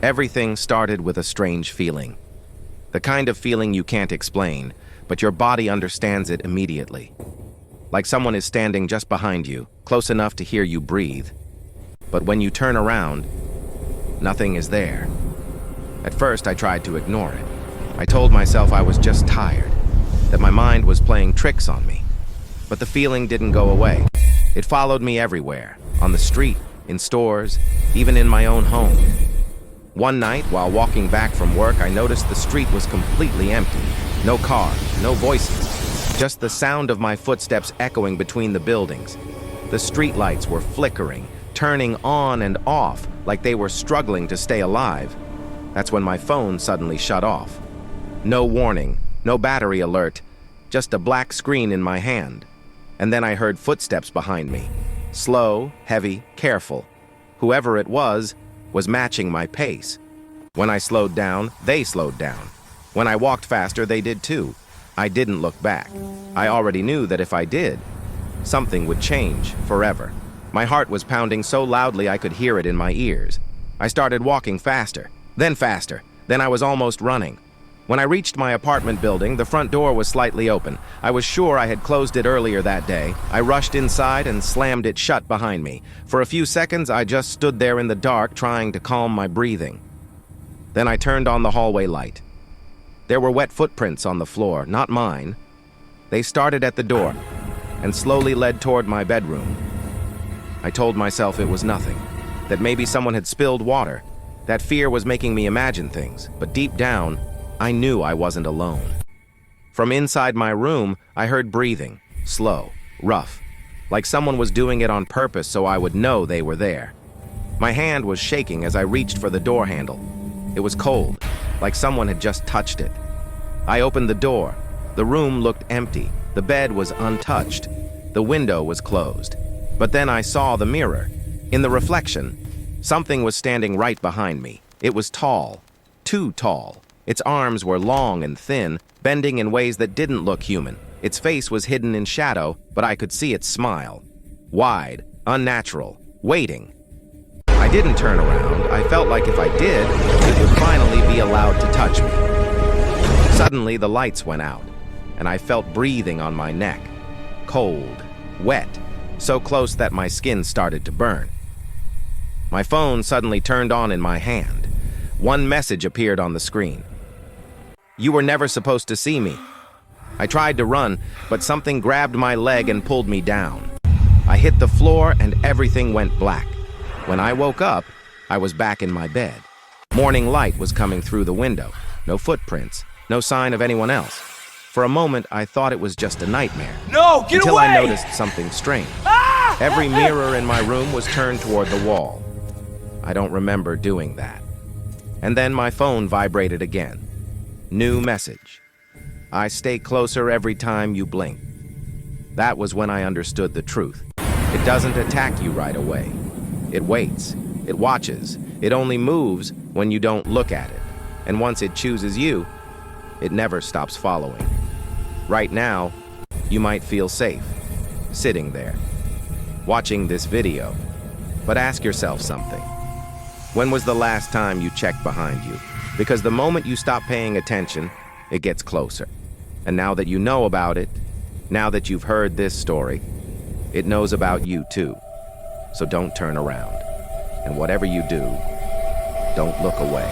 Everything started with a strange feeling. The kind of feeling you can't explain, but your body understands it immediately. Like someone is standing just behind you, close enough to hear you breathe. But when you turn around, nothing is there. At first, I tried to ignore it. I told myself I was just tired, that my mind was playing tricks on me. But the feeling didn't go away. It followed me everywhere, on the street, in stores, even in my own home. One night, while walking back from work, I noticed the street was completely empty. No cars, no voices, just the sound of my footsteps echoing between the buildings. The street lights were flickering, turning on and off like they were struggling to stay alive. That's when my phone suddenly shut off. No warning, no battery alert, just a black screen in my hand. And then I heard footsteps behind me. Slow, heavy, careful. Whoever it was matching my pace. When I slowed down, they slowed down. When I walked faster, they did too. I didn't look back. I already knew that if I did, something would change forever. My heart was pounding so loudly I could hear it in my ears. I started walking faster, then I was almost running. When I reached my apartment building, the front door was slightly open. I was sure I had closed it earlier that day. I rushed inside and slammed it shut behind me. For a few seconds, I just stood there in the dark, trying to calm my breathing. Then I turned on the hallway light. There were wet footprints on the floor, not mine. They started at the door and slowly led toward my bedroom. I told myself it was nothing, that maybe someone had spilled water. That fear was making me imagine things, but deep down, I knew I wasn't alone. From inside my room, I heard breathing, slow, rough, like someone was doing it on purpose so I would know they were there. My hand was shaking as I reached for the door handle. It was cold, like someone had just touched it. I opened the door. The room looked empty. The bed was untouched. The window was closed. But then I saw the mirror. In the reflection, something was standing right behind me. It was tall, too tall. Its arms were long and thin, bending in ways that didn't look human. Its face was hidden in shadow, but I could see its smile. Wide, unnatural, waiting. I didn't turn around. I felt like if I did, it would finally be allowed to touch me. Suddenly, the lights went out, and I felt breathing on my neck. Cold, wet, so close that my skin started to burn. My phone suddenly turned on in my hand. One message appeared on the screen. "You were never supposed to see me." I tried to run, but something grabbed my leg and pulled me down. I hit the floor and everything went black. When I woke up, I was back in my bed. Morning light was coming through the window. No footprints, no sign of anyone else. For a moment, I thought it was just a nightmare. No, get until away! I noticed something strange. Every mirror in my room was turned toward the wall. I don't remember doing that. And then my phone vibrated again. New message. "I stay closer every time you blink." That was when I understood the truth. It doesn't attack you right away. It waits. It watches. It only moves when you don't look at it. And once it chooses you, it never stops following. Right now, you might feel safe, sitting there, watching this video. But ask yourself something. When was the last time you checked behind you? Because the moment you stop paying attention, it gets closer. And now that you know about it, now that you've heard this story, it knows about you too. So don't turn around. And whatever you do, don't look away.